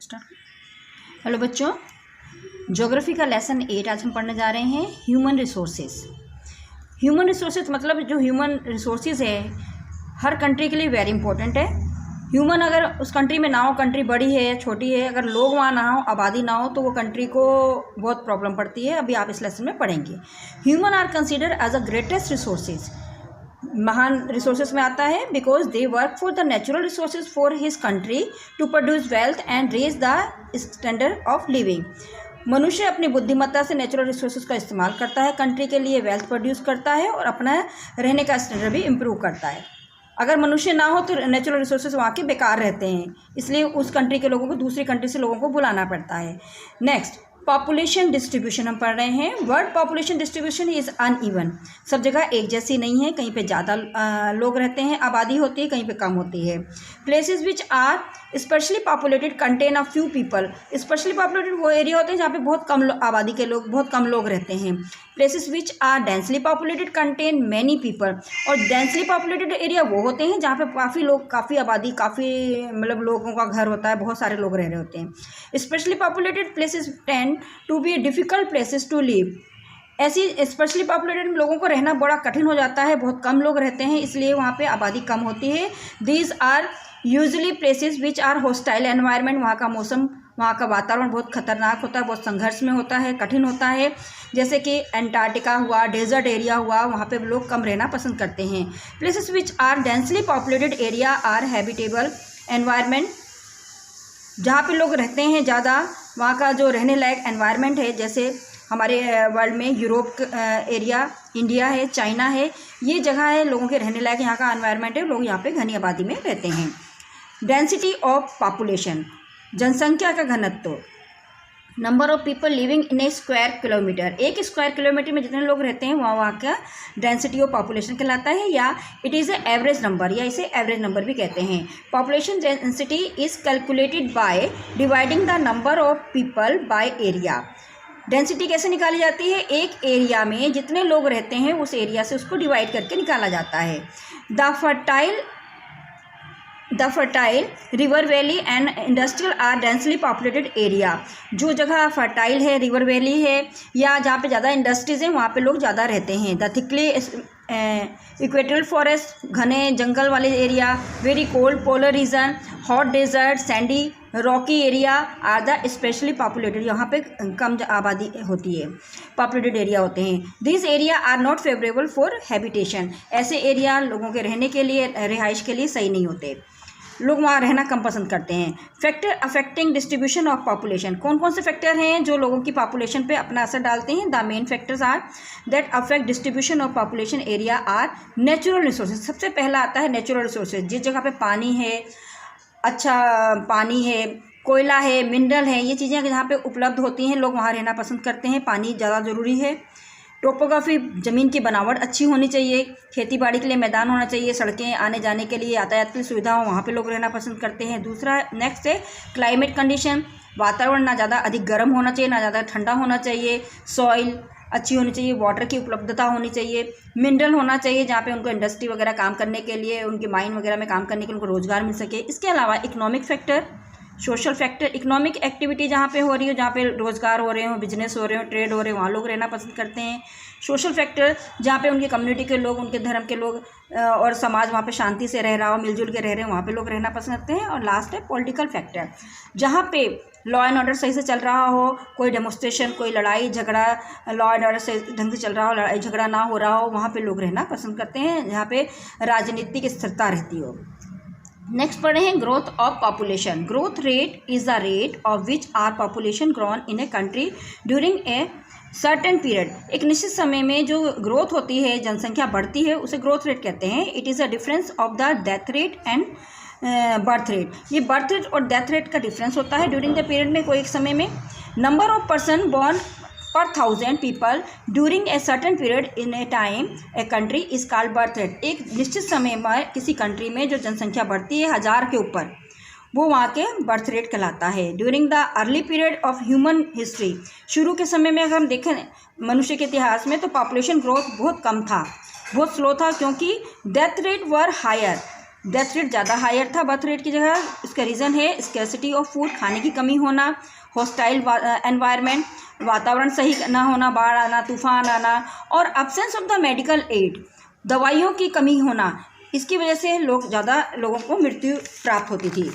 Hello बच्चों, geography का lesson 8 आज हम पढ़ने जा रहे हैं ह्यूमन रिसोर्सेज। ह्यूमन रिसोर्सेज मतलब जो ह्यूमन रिसोर्सेज है हर कंट्री के लिए वेरी इंपॉर्टेंट है। ह्यूमन अगर उस कंट्री में ना हो, कंट्री बड़ी है या छोटी है, अगर लोग वहाँ ना हो, आबादी ना हो, तो वो कंट्री को बहुत प्रॉब्लम पड़ती है। अभी आप इस लेसन में पढ़ेंगे। Human are considered as a greatest resources, महान रिसोर्सेज में आता है because they work for the natural resources for his country to produce wealth and raise the standard of living. मनुष्य अपनी बुद्धिमत्ता से नेचुरल रिसोर्सेज का इस्तेमाल करता है, कंट्री के लिए वेल्थ प्रोड्यूस करता है और अपना रहने का स्टैंडर्ड भी इम्प्रूव करता है। अगर मनुष्य ना हो तो नेचुरल रिसोर्सेज वहाँ के बेकार रहते हैं, इसलिए उस कंट्री के लोगों को दूसरी कंट्री से लोगों को बुलाना पड़ता है। नेक्स्ट, पॉपुलेशन डिस्ट्रीब्यूशन हम पढ़ रहे हैं। Word population distribution is uneven, सब जगह एक जैसी नहीं है, कहीं पे ज़्यादा लोग रहते हैं, आबादी होती है, कहीं पे कम होती है। Places which are sparsely populated contain a few people, sparsely populated वो एरिया होते हैं जहाँ पे बहुत कम आबादी के लोग, बहुत कम लोग रहते हैं। Places which are densely populated contain many people, और डेंसली पॉपुलेटेड एरिया वो होते हैं जहाँ पे काफ़ी लोग, काफ़ी आबादी, काफ़ी मतलब लोगों का घर होता है, बहुत सारे लोग रह रहे होते हैं। Sparsely populated places tend to be difficult places to live, ऐसी स्पेशली पॉपुलेटेड लोगों को रहना बड़ा कठिन हो जाता है, बहुत कम लोग रहते हैं, इसलिए वहाँ पे आबादी कम होती है। These are usually places which are hostile environment, वहाँ का मौसम, वहाँ का वातावरण बहुत खतरनाक होता है, बहुत संघर्ष में होता है, कठिन होता है। जैसे कि एंटार्क्टिका हुआ, डेजर्ट एरिया हुआ, वहाँ पे लोग कम रहना पसंद करते हैं। Places which are densely populated area are habitable environment, जहाँ पे लोग रहते हैं ज़्यादा, वहाँ का जो रहने लायक एनवायरनमेंट है, जैसे हमारे वर्ल्ड में यूरोप एरिया, इंडिया है, चाइना है, ये जगह है लोगों के रहने लायक, यहाँ का एनवायरनमेंट है, लोग यहाँ पे घनी आबादी में रहते हैं। डेंसिटी ऑफ पॉपुलेशन, जनसंख्या का घनत्व, number of people living in A square kilometre, एक स्क्वायर किलोमीटर में जितने लोग रहते हैं वहाँ का डेंसिटी ऑफ पॉपुलेशन कहलाता है, या it is a average number, या इसे एवरेज नंबर भी कहते हैं। Population density is calculated by dividing the number of people by area. Density कैसे निकाली जाती है? एक एरिया में जितने लोग रहते हैं उस एरिया से उसको डिवाइड करके निकाला जाता है। The fertile river valley and industrial are densely populated area, जो जगह फर्टाइल है, रिवर वैली है, या जहाँ पे ज़्यादा इंडस्ट्रीज़ हैं वहाँ पे लोग ज़्यादा रहते हैं। द थिकली इक्वेटोरियल फॉरेस्ट, घने जंगल वाले area, very cold polar region, hot desert, sandy rocky area are the sparsely populated, यहाँ पे कम आबादी होती है, पॉपुलेटेड एरिया होते हैं। This area are not favourable for habitation, ऐसे एरिया लोगों के रहने के लिए, रिहाइश के लिए सही नहीं होते, लोग वहाँ रहना कम पसंद करते हैं। Factor affecting distribution of population, कौन कौन से फैक्टर हैं जो लोगों की पॉपुलेशन पे अपना असर डालते हैं? The main factors are that affect distribution of population area are natural resources, सबसे पहला आता है नेचुरल रिसोर्सेज, जिस जगह पे पानी है, अच्छा पानी है, कोयला है, मिनरल है, ये चीज़ें जहाँ पे उपलब्ध होती हैं लोग वहाँ रहना पसंद करते हैं, पानी ज़्यादा ज़रूरी है। टोपोग्राफी, ज़मीन की बनावट अच्छी होनी चाहिए, खेती बाड़ी के लिए मैदान होना चाहिए, सड़कें आने जाने के लिए, यातायात की सुविधा हो, वहाँ पे लोग रहना पसंद करते हैं। दूसरा नेक्स्ट है क्लाइमेट कंडीशन, वातावरण ना ज़्यादा अधिक गर्म होना चाहिए, ना ज़्यादा ठंडा होना चाहिए। सॉइल अच्छी होनी चाहिए, वाटर की उपलब्धता होनी चाहिए। मिनरल होना चाहिए जहाँ पे उनको इंडस्ट्री वगैरह काम करने के लिए, उनके माइन वगैरह में काम करने के लिए उनको रोज़गार मिल सके। इसके अलावा economic factor, social factor, economic activity जहाँ पे हो रही हो, जहाँ पे रोज़गार हो रहे हो, बिजनेस हो रहे हो, ट्रेड हो रहे हो, वहाँ लोग रहना पसंद करते हैं। सोशल फैक्टर, जहाँ पे उनकी कम्युनिटी के लोग, उनके धर्म के लोग और समाज वहाँ पे शांति से रह रहा हो, मिलजुल के रह रहे हो, वहाँ पे लोग रहना पसंद करते हैं। और लास्ट है पॉलिटिकल फैक्टर, जहाँ पे लॉ एंड ऑर्डर सही से चल रहा हो, कोई डेमोस्ट्रेशन, कोई लड़ाई झगड़ा, लॉ एंड ऑर्डर से ढंग से चल रहा हो, लड़ाई झगड़ा ना हो रहा हो, वहाँ पे लोग रहना पसंद करते हैं, जहाँ पे राजनीतिक स्थिरता रहती हो। नेक्स्ट पढ़े हैं growth of population. Growth rate is the rate of which are population grown in a country during a certain period, एक निश्चित समय में जो ग्रोथ होती है, जनसंख्या बढ़ती है, उसे ग्रोथ रेट कहते हैं। It is a difference of the death rate and birth rate, ये बर्थ रेट और डेथ रेट का डिफरेंस होता है ड्यूरिंग द पीरियड में, कोई एक समय में। नंबर ऑफ पर्सन बॉर्न पर 1000 people during a certain period in A time a country is called birth rate, एक निश्चित समय में किसी कंट्री में जो जनसंख्या बढ़ती है 1000 के ऊपर, वो वहाँ के बर्थ रेट कहलाता है। During the early period of human history, शुरू के समय में अगर हम देखें मनुष्य के इतिहास में, तो पॉपुलेशन ग्रोथ बहुत कम था, बहुत स्लो था, क्योंकि डेथ रेट वर हायर, डेथ रेट ज़्यादा हायर था बर्थ रेट की जगह। इसका रीज़न है स्कैर्सिटी ऑफ फूड, खाने की कमी होना, हॉस्टाइल एनवायरनमेंट, वातावरण सही ना होना, बाढ़ आना, तूफान आना, और absence of the medical aid, दवाइयों की कमी होना। इसकी वजह से ज़्यादा लोगों को मृत्यु प्राप्त होती थी।